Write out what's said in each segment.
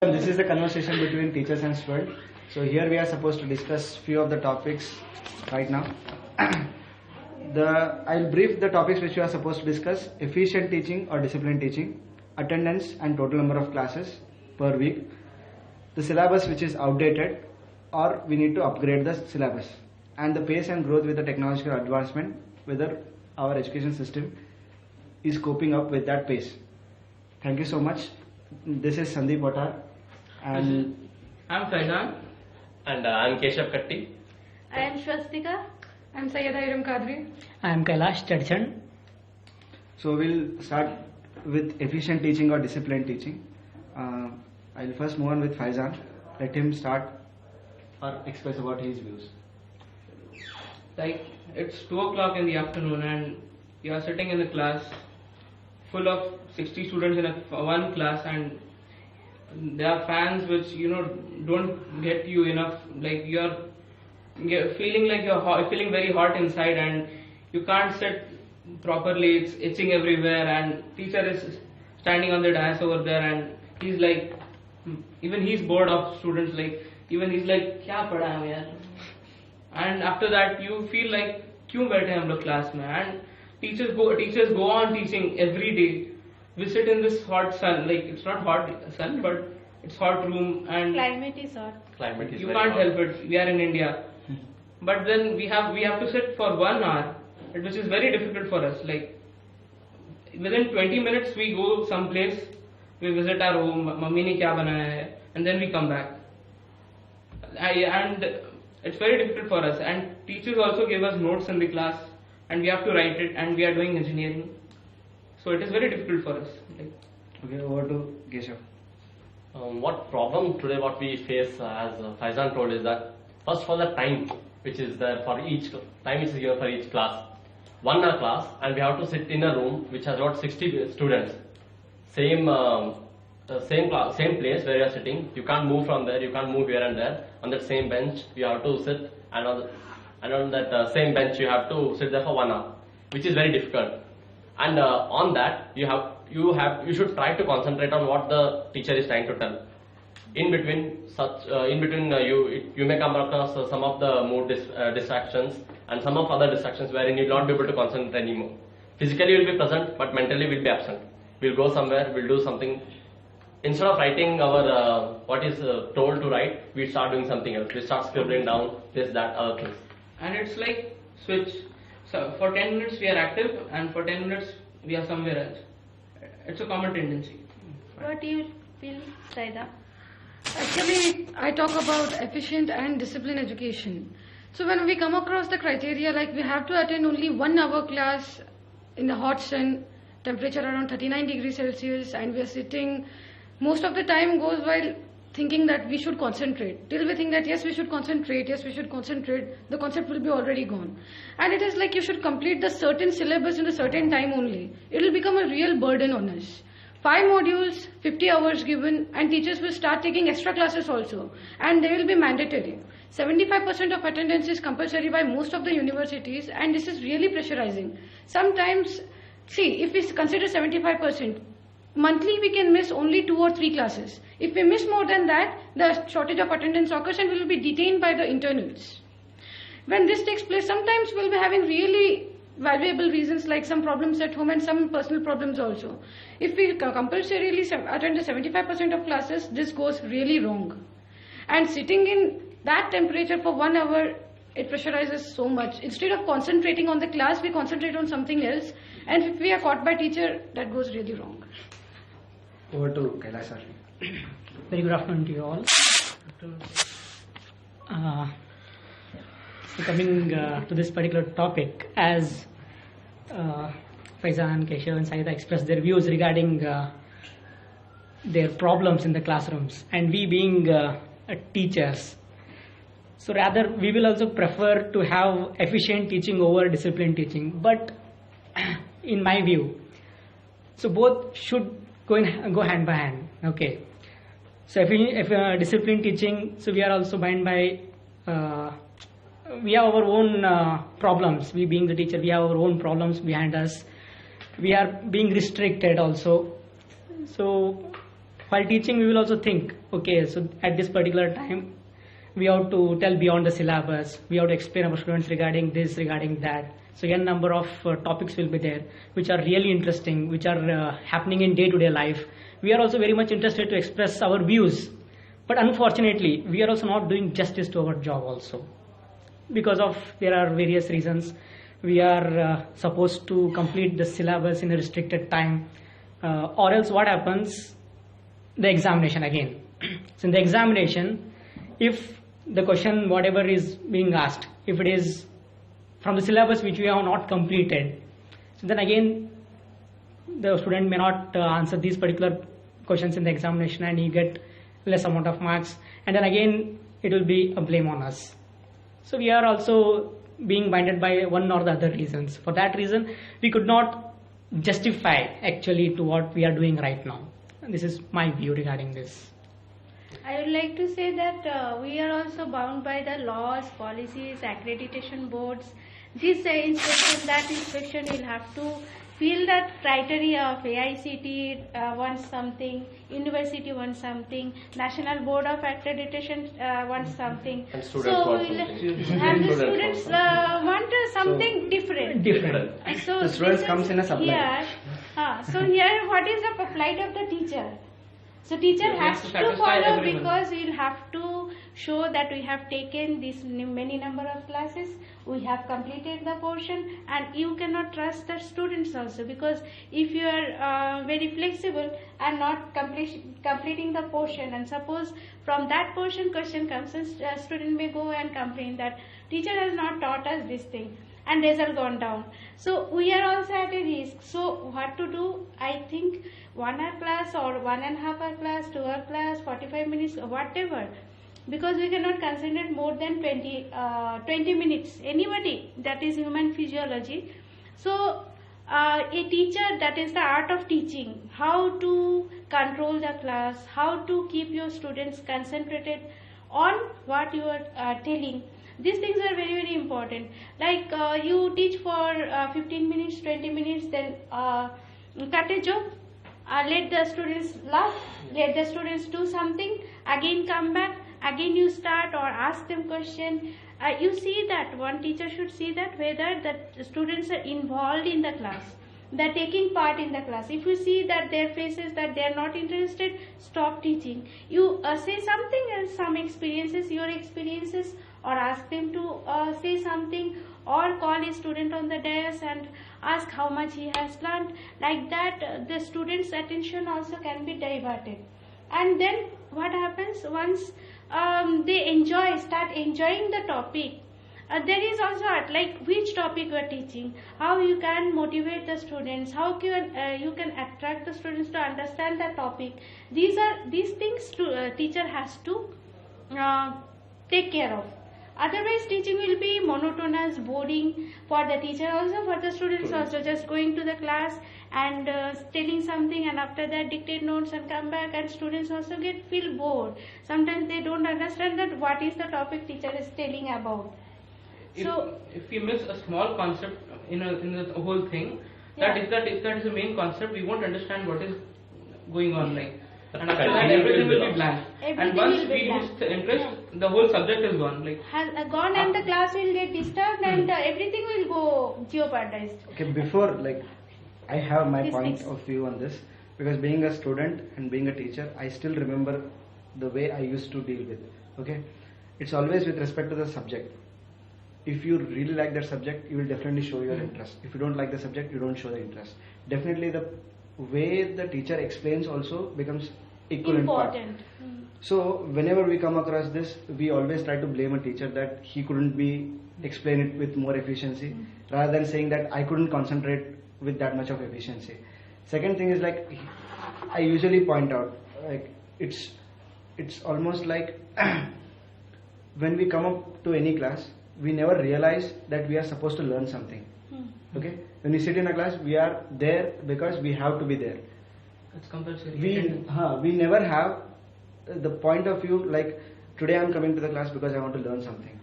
This is the conversation between teachers and students. So here we are supposed to discuss few of the topics right now. I'll brief the topics which we are supposed to discuss: efficient teaching or disciplined teaching, attendance and total number of classes per week, the syllabus which is outdated or we need to upgrade the syllabus, and the pace and growth with the technological advancement, whether our education system is coping up with that pace. Thank you so much. This is Sandeep Otar. And I'm Faizan. And I'm Keshav Katti. I am Shwastika. I am Sayyida Iram Kadri. I am Kailash Chadchan. So we'll start with efficient teaching or disciplined teaching. I'll first move on with Faizan. Let him start or express about his views. Like, it's 2 o'clock in the afternoon and you are sitting in the class full of 60 students in one class, and there are fans which don't get you enough. Like, you're feeling like you're feeling very hot inside and you can't sit properly. It's itching everywhere, and teacher is standing on the dais over there and he's like, even he's bored of students. Like, even he's like, kya pada hai yaar? And after that you feel like, kyun baithe hum log class mein? And teachers go on teaching every day. We sit in this hot sun, like, it's not hot sun, but it's hot room, and Climate is hot. Climate is you very can't hot. help it. We are in India, but then we have to sit for 1 hour, which is very difficult for us. Like, within 20 minutes we go someplace, we visit our home, mummy ne kya banaya hai, and then we come back. And it's very difficult for us. And teachers also give us notes in the class, and we have to write it, and we are doing engineering, so it is very difficult for us. Like, Okay, over to Keshav. What problem today what we face, as Faizan told, is that first for the time which is there for each time is here for each class, 1 hour class, and we have to sit in a room which has got 60 students, same class, same place where you are sitting. You can't move from there, you can't move here and there. On that same bench you have to sit, and on that same bench you have to sit there for 1 hour, which is very difficult. And on that you should try to concentrate on what the teacher is trying to tell. In between you may come across some of the mood distractions and some of other distractions wherein you will not be able to concentrate anymore. Physically you will be present, but mentally we will be absent. We'll go somewhere, we'll do something. Instead of writing our what is told to write, we start doing something else. We start scribbling down this, that, other things. and it's like switch. So for 10 minutes we are active, and for 10 minutes we are somewhere else. It's a common tendency. What do you feel, Saida? Actually, I talk about efficient and disciplined education. So when we come across the criteria, like we have to attend only 1 hour class in the hot sun, temperature around 39 degrees Celsius, and we are sitting, most of the time goes while thinking that we should concentrate. Till we think that yes, we should concentrate, the concept will be already gone. And it is like you should complete the certain syllabus in a certain time only. It will become a real burden on us. 5 modules, 50 hours given, and teachers will start taking extra classes also, and they will be mandatory. 75% of attendance is compulsory by most of the universities, and this is really pressurizing. Sometimes, see, if we consider 75%, monthly we can miss only 2 or 3 classes. If we miss more than that, the shortage of attendance occurs and we will be detained by the internals. When this takes place, sometimes we will be having really valuable reasons like some problems at home and some personal problems also. If we compulsorily attend the 75% of classes, this goes really wrong. And sitting in that temperature for 1 hour, it pressurizes so much. Instead of concentrating on the class, we concentrate on something else. And if we are caught by teacher, that goes really wrong. Over to Kailash sir. Very good afternoon to you all. So coming to this particular topic, as Faizan, Keshav and Saida expressed their views regarding their problems in the classrooms, and we being teachers, so rather we will also prefer to have efficient teaching over disciplined teaching. But in my view, so both should go hand by hand. Okay. So if disciplined teaching, so we are also bound by we have our own problems. We being the teacher, we have our own problems behind us. We are being restricted also. So While teaching, we will also think, okay, so at this particular time, we have to tell beyond the syllabus, we have to explain our students regarding this, regarding that. So n number of topics will be there, which are really interesting, which are happening in day-to-day life. We are also very much interested to express our views. But unfortunately, we are also not doing justice to our job also. Because of, there are various reasons. We are supposed to complete the syllabus in a restricted time. Or else what happens? The examination again. So in the examination, if the question, whatever is being asked, if it is from the syllabus which we have not completed, so then again the student may not answer these particular questions in the examination and you get less amount of marks, and then again it will be a blame on us. So we are also being binded by one or the other reasons. For that reason, we could not justify actually to what we are doing right now. And this is my view regarding this. I would like to say that we are also bound by the laws, policies, accreditation boards. This inspection, that inspection will have to feel that criteria of AICT wants something, university wants something, National Board of Accreditation wants something. And students want something. And the students want something different. So The students this comes is in a supply. Here, so here what is the plight of the teacher? So teacher Yeah, has to to satisfy follow everyone. because we'll have to show that we have taken this many number of classes, we have completed the portion, and you cannot trust the students also, because if you are very flexible and not completing the portion, and suppose from that portion question comes, and student may go and complain that teacher has not taught us this thing and result gone down. So we are also at a risk. So what to do? I think 1 hour class or 1.5 hour class, 2 hour class, 45 minutes, whatever. Because we cannot concentrate more than 20 minutes. Anybody, that is human physiology. So a teacher, that is the art of teaching. How to control the class, how to keep your students concentrated on what you are telling. These things are very, very important. Like you teach for 15 minutes, 20 minutes, then cut a joke, let the students laugh, let the students do something, again come back, again you start or ask them question. You see that one teacher should see that whether the students are involved in the class, they're taking part in the class. If you see that their faces that they are not interested, stop teaching. You say something else, some experiences, your experiences, or ask them to say something, or call a student on the dais and ask how much he has learned. Like that, the student's attention also can be diverted. And then what happens once they start enjoying the topic? There is also art, like which topic you are teaching, how you can motivate the students, how you can attract the students to understand the topic. These things teacher has to take care of. Otherwise, teaching will be monotonous, boring for the teacher also, for the students also. Just going to the class and telling something, and after that dictate notes and come back, and students also feel bored. Sometimes they don't understand that what is the topic teacher is telling about. So if we miss a small concept in the whole thing, Yeah. if that is the main concept, we won't understand what is going on. Like, and after Correct. that, everything will be blank. Everything And once will be we blank. lose the interest, the whole subject is gone. Like, has gone, and the class will get disturbed, and everything will go jeopardized. Okay, before, like, I have my Please, point please. of view on this, because being a student and being a teacher, I still remember the way I used to deal with. Okay, it's always with respect to the subject. If you really like that subject, you will definitely show your interest. If you don't like the subject, you don't show the interest. Definitely, the way the teacher explains also becomes equivalent part. Important. So whenever we come across this, we always try to blame a teacher that he couldn't explain it with more efficiency, rather than saying that I couldn't concentrate with that much of efficiency. Second thing is, like, I usually point out, like, it's almost like when we come up to any class, we never realize that we are supposed to learn something. Okay, when we sit in a class, we are there because we have to be there. it's compulsory. We never have the point of view like, today I am coming to the class because I want to learn something.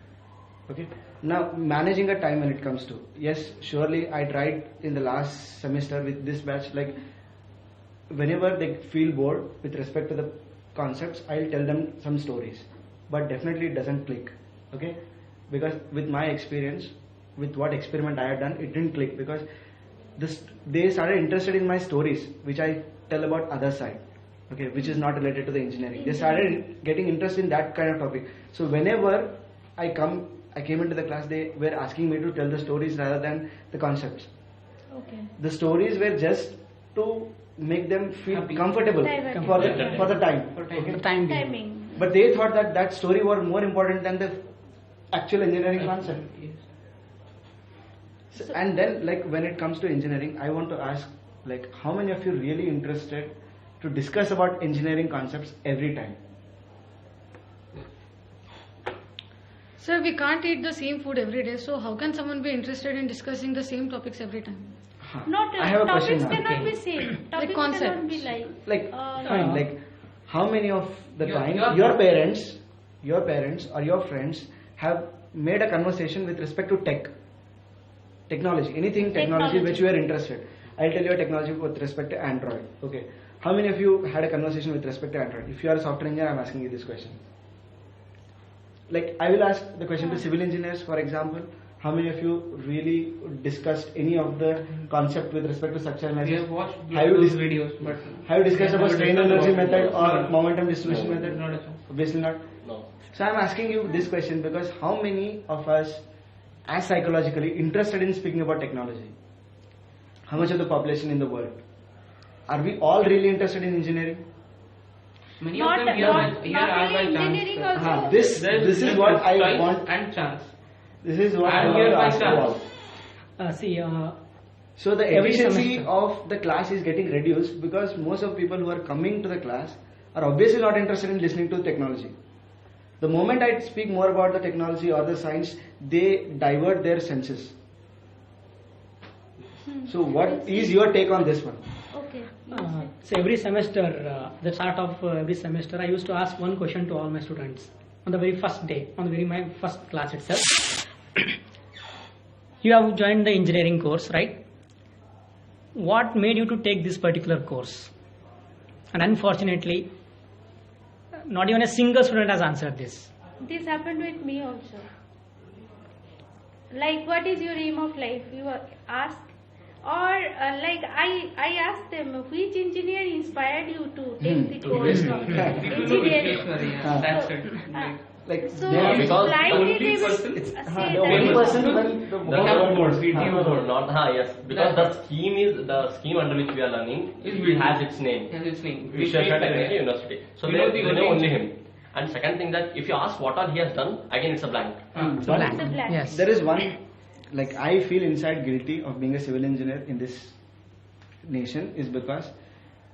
Okay, now managing a time when it comes to, yes, surely I tried in the last semester with this batch, like, whenever they feel bored with respect to the concepts, I'll tell them some stories, but definitely it doesn't click. Okay, because with my experience, with what experiment I had done, it didn't click because they started interested in my stories, which I tell about other side. Okay, which is not related to the engineering. They started getting interest in that kind of topic. So whenever I came into the class, they were asking me to tell the stories rather than the concepts. Okay. The stories were just to make them feel Happy. comfortable Diverted. for the time. For time. Okay? The time being. Timing. But they thought that that story was more important than the actual engineering concept. Yes. So, and then, like when it comes to engineering, I want to ask, like, how many of you really interested to discuss about engineering concepts every time? Sir, we can't eat the same food every day, so how can someone be interested in discussing the same topics every time? Not I have a topics question now. cannot Okay. be same. Topics concepts. cannot be like. Like, Uh, fine, like, how many of the Your- time your- your parents or your friends have made a conversation with respect to technology, anything technology which you are interested? I'll tell you a technology with respect to Android. Okay, how many of you had a conversation with respect to Android? If you are a software engineer, I'm asking you this question. Like, I will ask the question to civil engineers, for example. How many of you really discussed any of the concept with respect to structural We analysis? have watched Have you those dis- videos, but Have you discussed we about have strain never energy discussed method about- or No. momentum distribution method? Not a chance. Obviously not. No. So I'm asking you this question because how many of us are psychologically interested in speaking about technology? How much of the population in the world? Are we all really interested in engineering? Many Not- of them here, not- here not are by only chance. engineering also. This There's is what I choice want. and chance. This is what I And want here to by ask you all. chance. See, So the Every efficiency semester. of the class is getting reduced because most of people who are coming to the class are obviously not interested in listening to technology. The moment I speak more about the technology or the science, they divert their senses. So what is your take on this one? Okay. so every semester, the start of every semester, I used to ask one question to all my students on the very first day, on the very my first class itself. You have joined the engineering course, right? What made you to take this particular course? And unfortunately, not even a single student has answered this. This happened with me also. Like, what is your aim of life? You ask, or like I asked them, which engineer inspired you to take the course of People know engineering? stationery, Ah. that's it. Ah. Like So Yeah, because blindly they will 20% say the that. only person when The the have board, PTO PTO board, not yes, because That- the scheme under which we are learning Is it has its name. Has its name. Vishweshwara Technical University. So We they know they the know only only him. And second thing that if you ask what all he has done, again it's a blank. It's a blank. It's a blank. Yes. There is one, like I feel inside guilty of being a civil engineer in this nation is because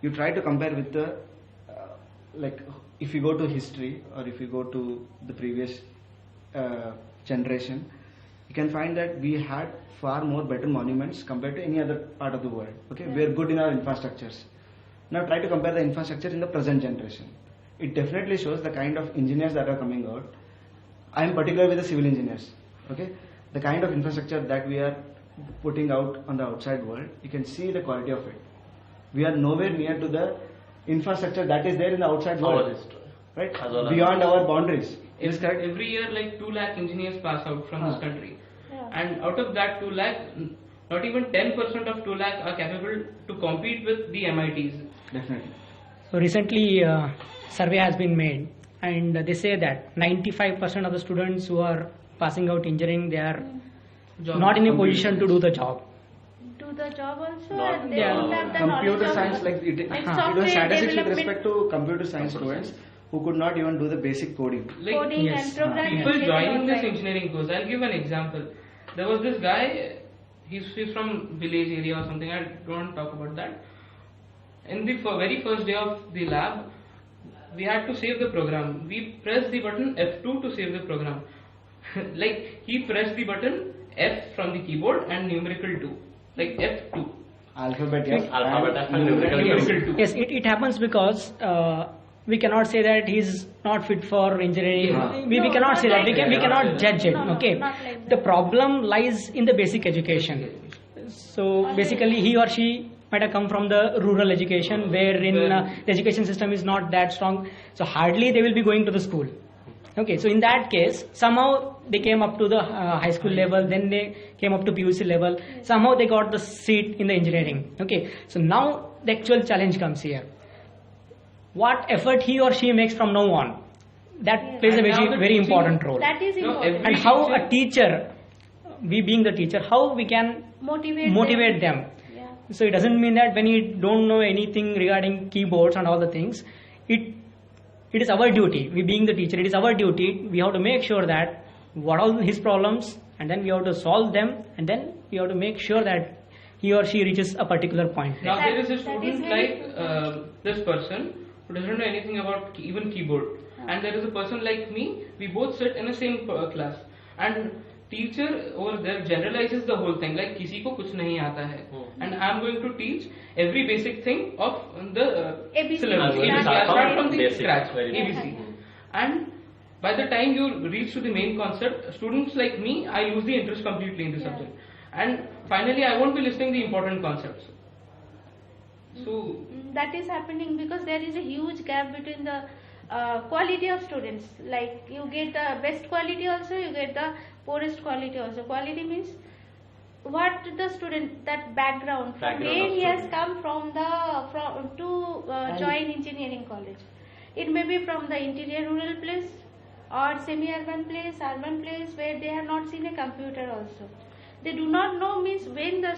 you try to compare with the, like if you go to history or if you go to the previous generation, you can find that we had far more better monuments compared to any other part of the world. Okay, we are good in our infrastructures. Now try to compare the infrastructure in the present generation. It definitely shows the kind of engineers that are coming out. I am particular with the civil engineers. Okay, the kind of infrastructure that we are putting out on the outside world, you can see the quality of it. We are nowhere near to the infrastructure that is there in the outside Our world, history. right? As well as- Beyond our boundaries. Is this correct? Every year, like 2 lakh engineers pass out from this Ah. country, Yeah. and out of that 2 lakh, not even 10% of 2 lakh are capable to compete with the MITs. Definitely. So recently, survey has been made, and they say that 95% of the students who are passing out engineering, they are Job. not in a position to do the job. Do the job also, Not- and they Yeah. don't have the Computer knowledge science, of like it like was software statistics with development, respect to computer science students who could not even do the basic coding. Like, coding Yes. and programming. people they joining don't this like. engineering course, I'll give an example. There was this guy, he's from village area or something, I don't talk about that. In the very first day of the lab, we had to save the program. We pressed the button F2 to save the program. Like, he pressed the button F from the keyboard and numerical 2. Like F2. Alphabet, yes. Alphabet and and numerical Numerical 2. Yes, it happens because we cannot say that he's not fit for engineering. Yeah. We No, cannot not say that. like We that. cannot judge it. No, no, Okay. not like The that. problem lies in the basic education. So basically, he or she might have come from the rural education, wherein the education system is not that strong. So hardly they will be going to the school. Okay, so in that case, somehow they came up to the high school level, then they came up to PUC level, somehow they got the seat in the engineering. Okay, so now the actual challenge comes here. What effort he or she makes from now on, that plays a very important role. That is important. And how a teacher, we being the teacher, how we can motivate them. Yeah. So it doesn't mean that when you don't know anything regarding keyboards and all the things, it is our duty, we being the teacher, it is our duty, we have to make sure that what are his problems, and then we have to solve them, and then we have to make sure that he or she reaches a particular point. Now there is a student like this person who doesn't know anything about even keyboard, and there is a person like me, we both sit in the same class, and teacher over there generalizes the whole thing, like किसी को कुछ नहीं आता है, and I am going to teach every basic thing of the ABC. syllabus. ABC. Start from the Basic. scratch, Very ABC. And by the time you reach to the main concept, students like me, I lose the interest completely in the subject, and finally I won't be listening the important concepts. So That is happening because there is a huge gap between the quality of students. Like you get the best quality also, you get the poorest quality also. Quality means what the student, that background from where he has come from to join engineering college. It may be from the interior rural place or semi-urban place, urban place where they have not seen a computer also. They do not know means when the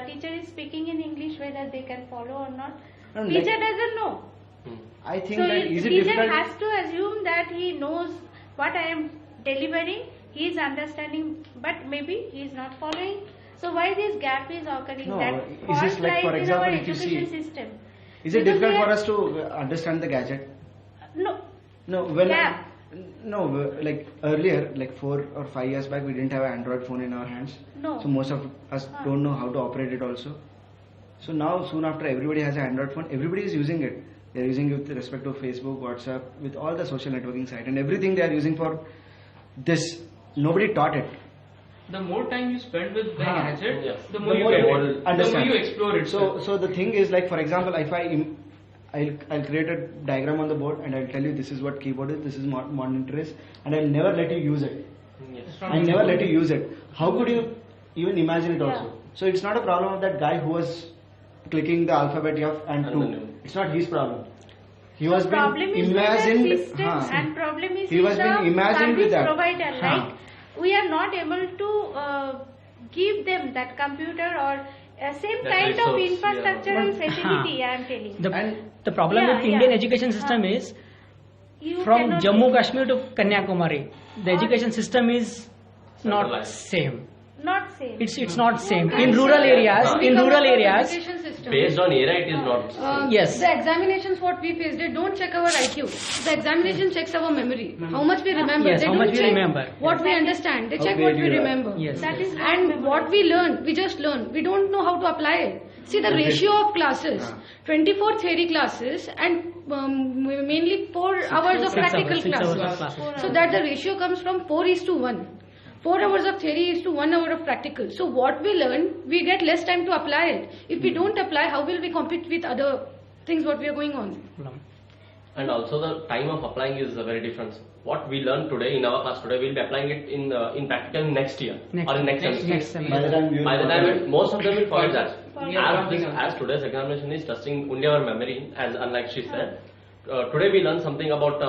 teacher is speaking in English whether they can follow or not. No, Teacher like- doesn't know. I think So that is it teacher difficult? has to assume that he knows what I am delivering, he is understanding, but maybe he is not following. So why this gap is occurring? No, that is fault this like, for lies in example, our if you education see- system. Is it Because difficult we for are- us to understand the gadget? No. No, when Yeah. no, like earlier, like 4 or 5 years back, we didn't have an Android phone in our hands. No. So most of us don't know how to operate it also. So now, soon after, everybody has an Android phone. Everybody is using it. They are using it with respect to Facebook, WhatsApp, with all the social networking site and everything they are using for this. Nobody taught it. the more time you spend with the Huh. gadget, Yes. the more The you more get you it, the understand. more you explore it. So the thing is, like, for example, if I'll create a diagram on the board and I'll tell you this is what keyboard is, this is monitor is, and I'll never let you use it. Yes. I'll never let you use it. How could you even imagine it also? So it's not a problem of that guy who was clicking the alphabet F and And 2. then- It's not his problem. He was Problem being is with the imagined. system and problem is He was with being the imagined with service that. provider. Huh. Like we are not able to give them that computer or same That kind of resource, infrastructure yeah. and facility. I am telling. The problem Yeah, with Indian yeah. education system is You from cannot Jammu get- Kashmir to Kanyakumari, the Or- education system is not Centralized. same. Not same. It's not same. And In so rural areas, when in we come rural across areas, education system, Based on era, it is not. Yes. The examinations what we face, they don't check our IQ. The examination checks our memory. How much we remember. Yes, they how don't much we check remember. what we understand. They How check well what you we learn. remember. Yes. That is not And memory. what we learn, we just learn. We don't know how to apply it. See the ratio of classes, 24 theory classes and mainly 4 hours of 6 practical hours, 6 hours of classes. classes. So that the ratio comes from 4:1. 4 hours of theory is to 1 hour of practical. So what we learn, we get less time to apply it. If we don't apply, how will we compete with other things what we are going on? And also the time of applying is very different. What we learn today in our class today, we'll be applying it in practical next year or in next semester. Next semester. By the time you By the time most of them will forget that. Yeah. As today's examination is testing only our memory, as unlike she said. Today we learned something about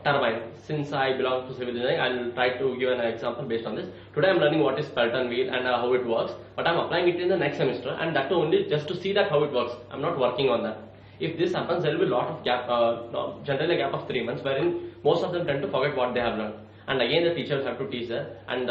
turbine. Since I belong to civil engineering, I'll try to give an example based on this. Today I'm learning what is Pelton wheel and how it works, but I'm applying it in the next semester, and that too only just to see that how it works. I'm not working on that. If this happens, there will be a lot of gap, generally a gap of 3 months, wherein most of them tend to forget what they have learned. And again, the teachers have to teach that, and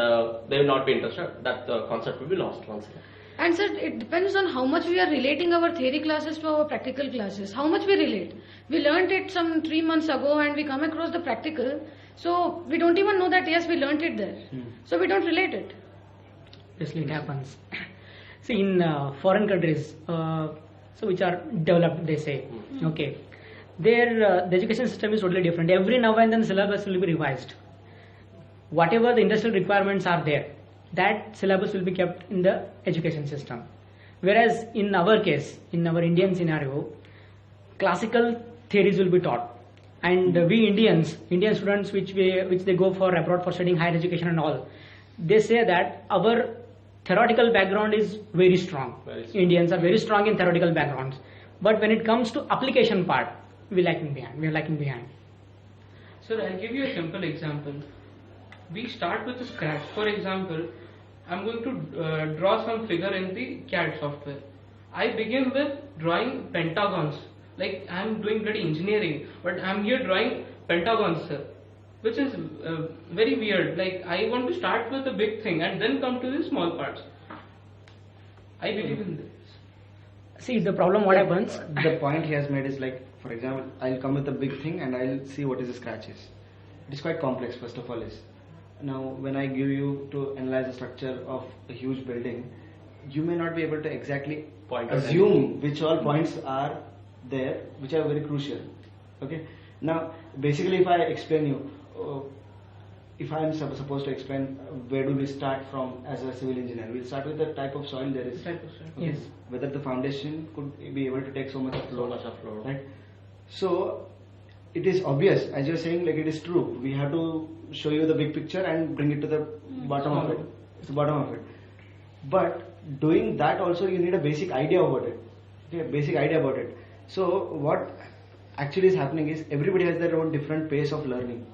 they will not be interested. That concept will be lost once again. And sir, it depends on how much we are relating our theory classes to our practical classes. How much we relate. We learnt it some 3 months ago and we come across the practical. So we don't even know that yes, we learnt it there. So we don't relate it. Obviously it happens. See, in foreign countries, so which are developed, they say, okay, their the education system is totally different. Every now and then the syllabus will be revised. Whatever the industrial requirements are there, that syllabus will be kept in the education system. Whereas in our case, in our Indian scenario, classical theories will be taught, and we Indian students, which they go for abroad for studying higher education and all, they say that our theoretical background is very strong. Indians are very strong in theoretical backgrounds, but when it comes to application part, we are lacking behind. Sir, I'll give you a simple example. We start with a scratch. For example, I'm going to draw some figure in the CAD software. I begin with drawing pentagons. Like I'm doing bloody engineering, but I'm here drawing pentagons, sir, which is very weird. Like I want to start with a big thing and then come to the small parts. I believe in this. See, the problem what happens. The point he has made is like, for example, I'll come with a big thing and I'll see what is the scratches. It is quite complex, first of all. Now, when I give you to analyze the structure of a huge building, you may not be able to exactly assume which all points are there, which are very crucial. Okay. Now, basically, if I explain you, if I am supposed to explain where do we start from as a civil engineer, we'll start with the type of soil there is. Type of soil. Okay. Yes. Whether the foundation could be able to take so much of load. Right. So it is obvious, as you're saying, like it is true. We have to show you the big picture and bring it to the bottom of it. It's the bottom of it. But doing that also, you need a basic idea about it. Okay, basic idea about it. So what actually is happening is everybody has their own different pace of learning.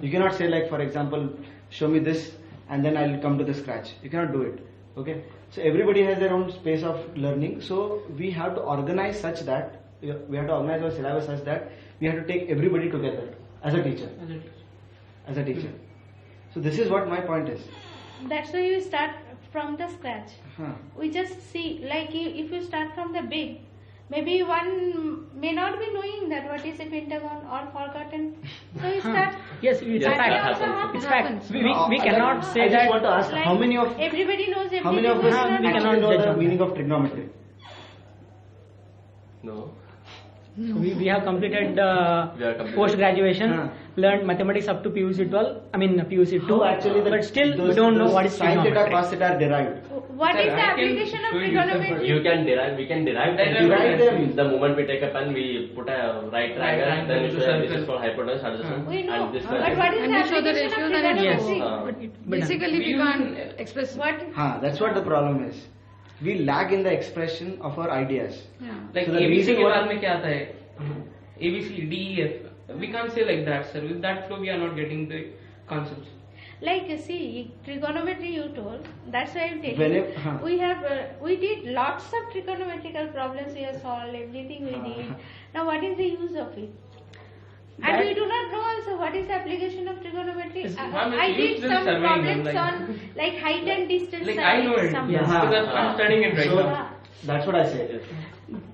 You cannot say like, for example, show me this and then I'll come to the scratch. You cannot do it. Okay. So everybody has their own space of learning. So we have to organize such that we have to organize our syllabus such that we have to take everybody together as a teacher. As a teacher. So this is what my point is. That's why you start from the scratch. Huh. We just see, like if you start from the big, maybe one may not be knowing that what is a pentagon or forgotten. So you start. Yes, it's a That may fact. also happen. It's fact. We cannot say I just that. want to ask Like, how many of everybody knows everything. how many of us but not we actually cannot know judge the on meaning that. of trigonometry? No. We have completed We are completed. post graduation, Huh. learned mathematics up to PUC 12. I mean PUC 2. How actually but still we don't know what is sin theta, trigonometry. cos theta are derived. What Sir, is the I can application of show you this, trigonometry? You can derive. We can derive them. Derive them. The moment we take a pen, we put a right triangle. triangle Then we to show this circle. is for hypotenuse adjacent, We know, and this but one. what is And the we show the application of ratios and it trigonometry? Yes. But Basically, We we use can't express. What? That's what the problem is. We lag in the expression of our ideas. Yeah. Like So the ABC reason के what- बाद में क्या आता है? ABC, D, E, F. We can't say like that, sir. With that flow, we are not getting the concepts. Like see, trigonometry you told. That's why I'm telling When you. it- We have we did lots of trigonometrical problems. We have solved everything we did. Now what is the use of it? And That- we do not know also what is the application of trigonometry. Yes, ma'am, I it's did used in some surveying, problems like- on like height and distance. Like I know it. some- Yes. Because I'm studying it right So now. that's what I say.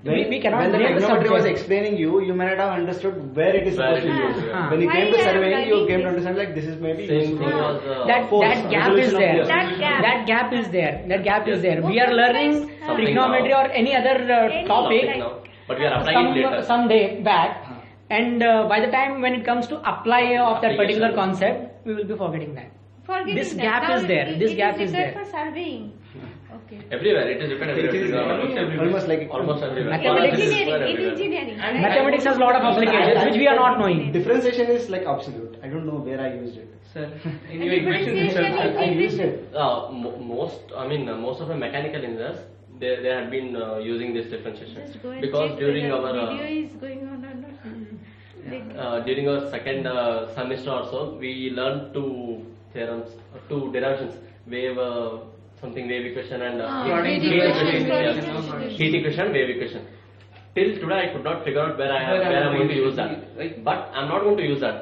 We cannot when the relate the trigonometry was subject. explaining you may not have understood where it is Where supposed to it be is, used. yeah. When you Why came to I am surveying, you writing came to this? understand like this is maybe Same useful. thing was that force, gap is resolution of there. force. That gap. That gap is there. That gap is there. We are Okay, learning guys, trigonometry now. or any other Any topic like- now, but we are applying it later. some day back, and by the time when it comes to apply of that particular Application. concept, we will be forgetting that. Forgetting This that. gap Now is there. it- This it gap is is required there. for surveying. Okay. Everywhere it is dependent. It is almost like almost everywhere. Mathematics- It is Engineering, in everywhere. engineering. And Mathematics has a lot of applications which we are not knowing. differentiation is like absolute. I don't know where I used it. Sir, in And your equations differentiation itself, is- sir. I used it. Most of the mechanical engineers they had been using this differentiation Just go and because check during whether our video is going on or not. during our second semester or so, we learned two theorems, two derivations, wave wave equation and heat heat equation, equation, heat equation, wave equation. Till today, I could not figure out where I'm going to use that. Like- But I'm not going to use that.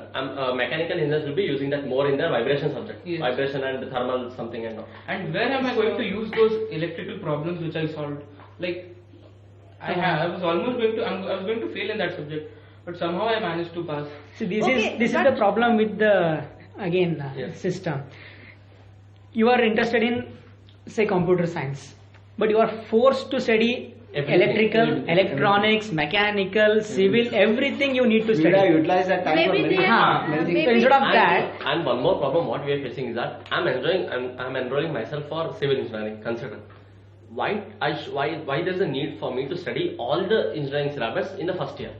Mechanical engineers will be using that more in their vibration subject, Yes. vibration and thermal something and all. And where am I going to use those electrical problems which I solved? Like, I was almost going to, I was going to fail in that subject, but somehow I managed to pass. So this Okay, is but- the problem with the Yes. system. You are interested in say computer science, but you are forced to study Everything. electrical, Everything. electronics, mechanical, civil, everything you need to We would have study. utilized that time for Maybe many, they are- many things. maybe- So instead of that, And one more problem what we are facing is that I'm enrolling myself for civil engineering, consider. why there's a need for me to study all the engineering syllabus in the first year?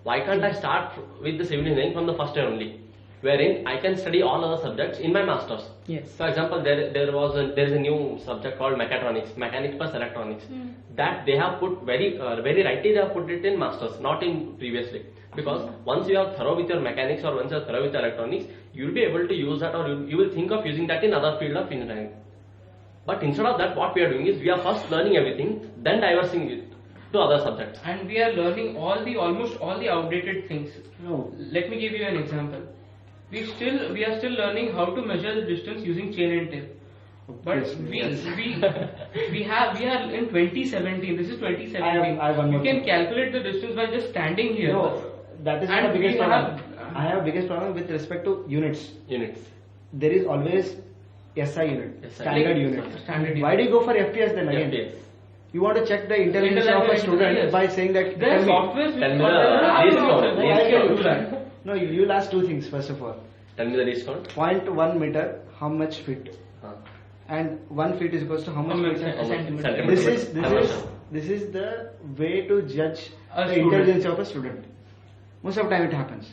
Why can't I start with the civil engineering from the first year only, wherein I can study all other subjects in my masters? Yes. For example, there is a new subject called mechatronics, mechanics plus electronics, that they have put very rightly they have put it in masters, not in previously. Because once you are thorough with your mechanics or once you are thorough with electronics, you will be able to use that, or you will think of using that in other field of engineering. But instead of that, what we are doing is we are first learning everything, then diversing it to other subjects. And we are learning almost all the outdated things. No. Let me give you an example. We are still learning how to measure the distance using chain and tape. But Yes, we are in 2017. This is 2017. I have one you more can thing. calculate the distance by just standing here. No, that is not And the biggest we problem. have- I have biggest problem with respect to units. Units. There is always SI unit, SI. standard unit. Standard Why do you go for FPS then again? FPS. You want to check the intelligence of a Intelligence, student yes. by saying that. There are tell me. softwares which Tell me are the least count, there. least Why can count. you do that? No, you'll ask two things first of all. Tell me the least count. 0.1 meter, how much feet? Huh. And 1 feet is equals to how much How much meter? centimeter? This is the way to judge A the student. intelligence of a student. Most of the time it happens.